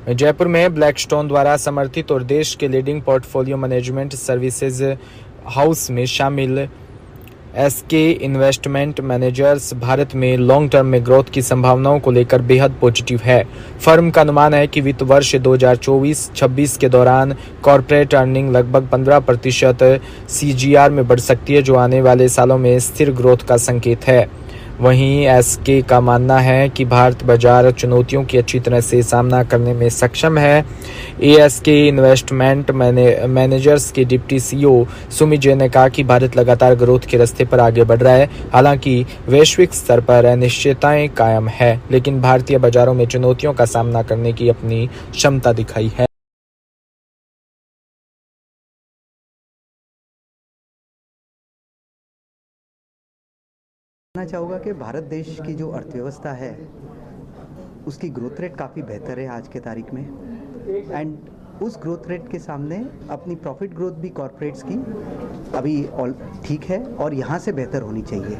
जयपुर में ब्लैकस्टोन द्वारा समर्थित और देश के leading portfolio management services house में शामिल एसके इन्वेस्टमेंट मैनेजर्स भारत में लॉन्ग टर्म में ग्रोथ की संभावनाओं को लेकर बेहद पॉजिटिव है। फर्म का अनुमान है कि वित्त वर्ष 2024-26 के दौरान कॉर्पोरेट अर्निंग लगभग 15% CAGR में बढ़ सकती है, जो आने वाले सालों में स्थिर ग्रोथ का संकेत है। वहीं एसके का मानना है कि भारत बाजार चुनौतियों की अच्छी तरह से सामना करने में सक्षम है। एएसके इन्वेस्टमेंट मैनेजर्स के डिप्टी CEO सुमित जैन ने कहा कि भारत लगातार ग्रोथ के रास्ते पर आगे बढ़ रहा है। हालांकि वैश्विक स्तर पर अनिश्चितताएं कायम है, लेकिन भारतीय बाजारों में चुनौतियों का सामना करने की अपनी क्षमता दिखाई है। चाहूँगा कि भारत देश की जो अर्थव्यवस्था है उसकी ग्रोथ रेट काफ़ी बेहतर है आज के तारीख में, एंड उस ग्रोथ रेट के सामने अपनी प्रॉफिट ग्रोथ भी कॉर्पोरेट्स की अभी ठीक है और यहाँ से बेहतर होनी चाहिए।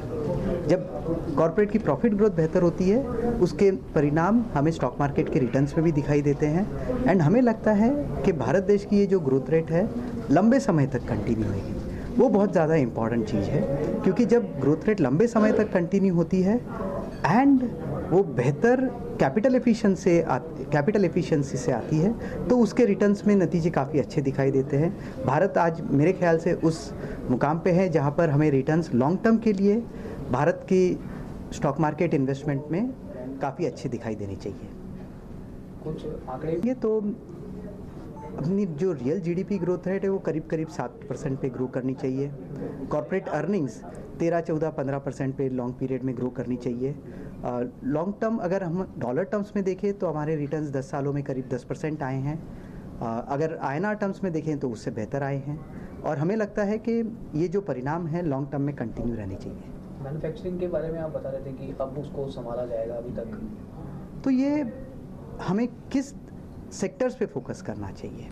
जब कॉर्पोरेट की प्रॉफिट ग्रोथ बेहतर होती है उसके परिणाम हमें स्टॉक मार्केट के रिटर्न्स में भी दिखाई देते हैं, एंड हमें लगता है कि भारत देश की ये जो ग्रोथ रेट है लंबे समय तक कंटिन्यू होगी। वो बहुत ज़्यादा इम्पॉर्टेंट चीज़ है, क्योंकि जब ग्रोथ रेट लंबे समय तक कंटिन्यू होती है एंड वो बेहतर कैपिटल एफिशिएंसी से आती है तो उसके रिटर्न्स में नतीजे काफ़ी अच्छे दिखाई देते हैं। भारत आज मेरे ख्याल से उस मुकाम पे है जहाँ पर हमें रिटर्न्स लॉन्ग टर्म के लिए भारत की स्टॉक मार्केट इन्वेस्टमेंट में काफ़ी अच्छे दिखाई देनी चाहिए। कुछ आंकड़े ये तो अपनी जो रियल जीडीपी ग्रोथ रेट है वो करीब 7% पे ग्रो करनी चाहिए। कॉर्पोरेट अर्निंग्स 13, 14, 15% पे लॉन्ग पीरियड में ग्रो करनी चाहिए। लॉन्ग टर्म अगर हम डॉलर टर्म्स में देखें तो हमारे रिटर्न्स 10 सालों में करीब 10% आए हैं। अगर INR टर्म्स में देखें तो उससे बेहतर आए हैं, और हमें लगता है कि ये जो परिणाम है लॉन्ग टर्म में कंटिन्यू रहने चाहिए। मैन्युफैक्चरिंग के बारे में आप बता रहे थे कि अब उसको संभाला जाएगा, अभी तक तो ये हमें किस सेक्टर्स पे फोकस करना चाहिए।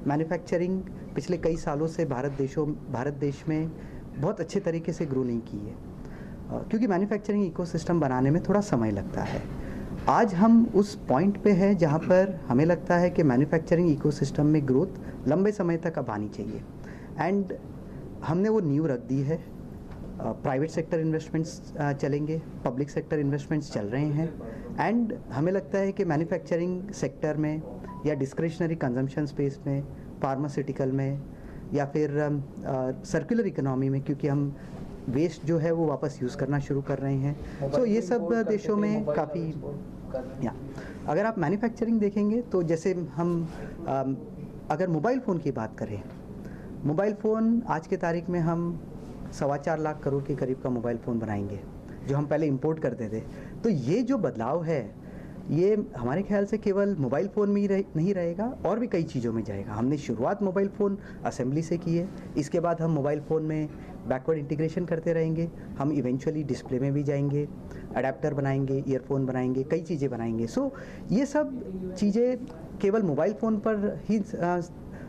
मैन्युफैक्चरिंग पिछले कई सालों से भारत देश में बहुत अच्छे तरीके से ग्रो नहीं की है, क्योंकि मैन्युफैक्चरिंग इकोसिस्टम बनाने में थोड़ा समय लगता है। आज हम उस पॉइंट पे हैं जहाँ पर हमें लगता है कि मैन्युफैक्चरिंग इकोसिस्टम में ग्रोथ लंबे समय तक अब आनी चाहिए, एंड हमने वो नींव रख दी है। प्राइवेट सेक्टर इन्वेस्टमेंट्स चलेंगे, पब्लिक सेक्टर इन्वेस्टमेंट्स चल रहे हैं, एंड हमें लगता है कि मैन्युफैक्चरिंग सेक्टर में या डिस्क्रिशनरी कंजम्पशन स्पेस में, फार्मास्यूटिकल में, या फिर सर्कुलर इकोनॉमी में, क्योंकि हम वेस्ट जो है वो वापस यूज़ करना शुरू कर रहे हैं। तो ये सब देशों में काफ़ी अगर आप मैन्युफैक्चरिंग देखेंगे तो जैसे हम अगर मोबाइल फ़ोन की बात करें, मोबाइल फ़ोन आज के तारीख में हम 4.25 लाख करोड़ के करीब का मोबाइल फ़ोन बनाएंगे, जो हम पहले इंपोर्ट करते थे। तो ये जो बदलाव है ये हमारे ख्याल से केवल मोबाइल फ़ोन में ही नहीं रहेगा, और भी कई चीज़ों में जाएगा। हमने शुरुआत मोबाइल फ़ोन असेंबली से की है, इसके बाद हम मोबाइल फ़ोन में बैकवर्ड इंटीग्रेशन करते रहेंगे, हम इवेंचुअली डिस्प्ले में भी जाएंगे, अडेप्टर बनाएंगे, ईयरफोन बनाएंगे, कई चीज़ें बनाएंगे। सो ये सब चीज़ें केवल मोबाइल फ़ोन पर ही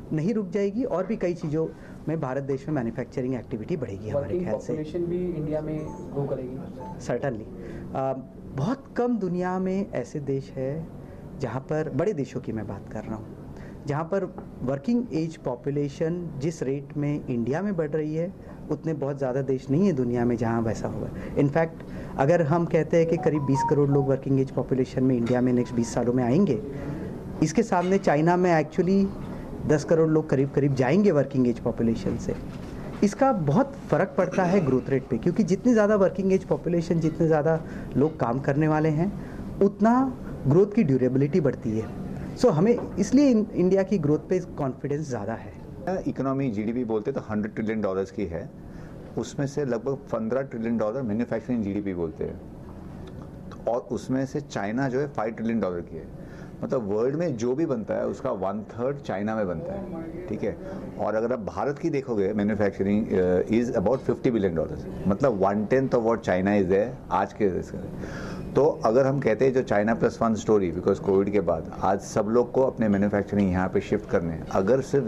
नहीं रुक जाएगी, और भी कई चीज़ों में भारत देश में मैन्युफैक्चरिंग एक्टिविटी बढ़ेगी हमारे ख्याल से। पॉपुलेशन भी इंडिया में ग्रो करेगी सर्टनली। बहुत कम दुनिया में ऐसे देश है जहाँ पर, बड़े देशों की मैं बात कर रहा हूँ, जहाँ पर वर्किंग एज पॉपुलेशन जिस रेट में इंडिया में बढ़ रही है उतने बहुत ज़्यादा देश नहीं है दुनिया में जहाँ वैसा होगा। इनफैक्ट अगर हम कहते हैं कि करीब 20 करोड़ लोग वर्किंग एज पॉपुलेशन में इंडिया में नेक्स्ट 20 सालों में आएंगे, इसके सामने चाइना में एक्चुअली 10 करोड़ लोग करीब जाएंगे वर्किंग एज पॉपुलेशन से। इसका बहुत फ़र्क पड़ता है ग्रोथ रेट पे, क्योंकि जितनी ज़्यादा वर्किंग एज पॉपुलेशन, जितने ज़्यादा लोग काम करने वाले हैं, उतना ग्रोथ की ड्यूरेबिलिटी बढ़ती है। सो हमें इसलिए इंडिया की ग्रोथ पे कॉन्फिडेंस ज़्यादा है। इकोनॉमी जीडीपी बोलते तो $100 ट्रिलियन की है, उसमें से लगभग $15 ट्रिलियन मैन्युफैक्चरिंग जीडीपी बोलते हैं, और उसमें से चाइना जो है $5 ट्रिलियन की है। मतलब वर्ल्ड में जो भी बनता है उसका 1/3 चाइना में बनता है, ठीक है। और अगर आप भारत की देखोगे, मैन्युफैक्चरिंग इज अबाउट $50 बिलियन, मतलब 1/10 of what China is there आज के। तो अगर हम कहते हैं जो चाइना +1 स्टोरी, बिकॉज कोविड के बाद आज सब लोग को अपने मैन्युफैक्चरिंग यहाँ पे शिफ्ट करने हैं, अगर सिर्फ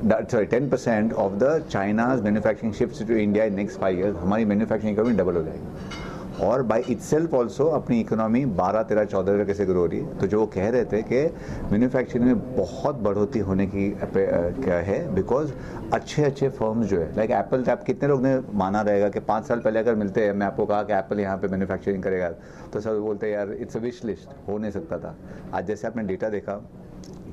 10% of the China's manufacturing shifts to India in next 5 years, हमारी मैन्युफैक्चरिंग इकोनॉमी डबल हो जाएगी। और बाई इटसेल्फ ऑल्सो अपनी इकोनॉमी 12-13-14 तरीके से ग्रो रही है। तो जो वो कह रहे थे कि मैन्युफैक्चरिंग में बहुत बढ़ोतरी होने की क्या है, बिकॉज अच्छे फर्म्स जो है लाइक एप्पल, आप कितने लोग ने माना रहेगा कि 5 साल पहले अगर मिलते हैं, मैं आपको कहा कि एप्पल यहाँ पे मैन्युफैक्चरिंग करेगा, तो सब बोलते हैं यार इट्स अ विश लिस्ट, हो नहीं सकता था। आज जैसे आपने डेटा देखा,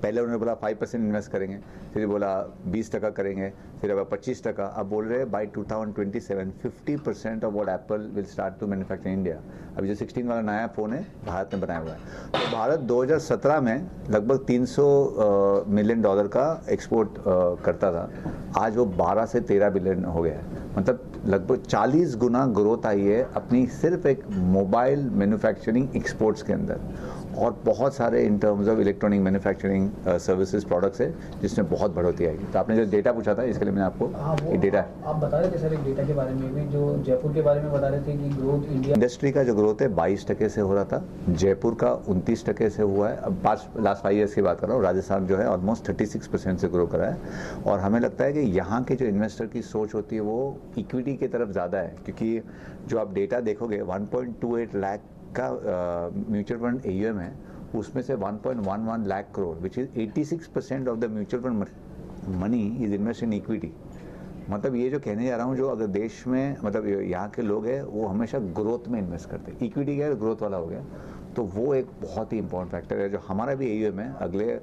पहले उन्होंने बोला 5% इन्वेस्ट करेंगे, फिर बोला 20% करेंगे, फिर अब 25%, अब बोल रहे हैं by 2027 50% of what Apple will start to manufacture India. अभी जो 16 वाला नया फ़ोन है भारत में बनाया हुआ है। तो भारत 2017 में लगभग $300 मिलियन का एक्सपोर्ट करता था, आज वो 12 से 13 बिलियन हो गया है। मतलब लगभग 40 गुना ग्रोथ आई है अपनी सिर्फ एक मोबाइल मैन्युफैक्चरिंग एक्सपोर्ट्स के अंदर, और बहुत सारे in terms of electronic manufacturing services products है जिसमें बहुत बढ़ोतरी आएगी। तो आपने जो डेटा पूछा था इसके लिए मैंने आपको डेटा आप बता रहे थे सर एक डेटा के बारे में भी, जो जयपुर के बारे में बता रहे थे कि ग्रोथ इंडिया इंडस्ट्री का जो ग्रोथ है 22% से हो रहा था, जयपुर का 29% से हुआ है। अब लास्ट 5 ईयर्स की बात कर रहा हूँ, राजस्थान जो है ऑलमोस्ट 36% से ग्रो करा है। और हमें लगता है कि यहाँ के जो इन्वेस्टर की सोच होती है वो इक्विटी की तरफ ज़्यादा है, क्योंकि जो आप डेटा देखोगे 1.28 लाख का म्यूचुअल फंड AUM है, उसमें से 1.11 lakh crore which is 86% of the mutual fund money is invest in equity. मतलब ये जो कहने जा रहा हूँ, जो अगर देश में मतलब यहाँ के लोग हैं वो हमेशा ग्रोथ में इन्वेस्ट करते हैं, इक्विटी क्या है ग्रोथ वाला हो गया, तो वो एक बहुत ही इंपॉर्टेंट फैक्टर है। जो हमारा भी AUM है अगले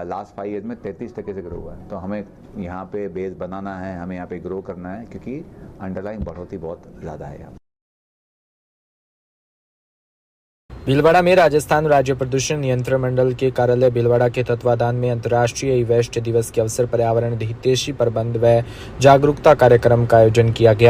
लास्ट 5 ईयर्स में 33% से ग्रो हुआ है। तो हमें यहाँ पे बेस बनाना है, हमें यहाँ पे ग्रो करना है, क्योंकि अंडरलाइन बढ़ोतरी बहुत ज़्यादा है यहाँ। भीलवाड़ा में राजस्थान राज्य प्रदूषण नियंत्रण मंडल के कार्यालय भीलवाड़ा के तत्वाधान में अंतर्राष्ट्रीय ई-वेस्ट दिवस के अवसर पर्यावरण हितैषी प्रबंध व जागरूकता कार्यक्रम का आयोजन किया गया।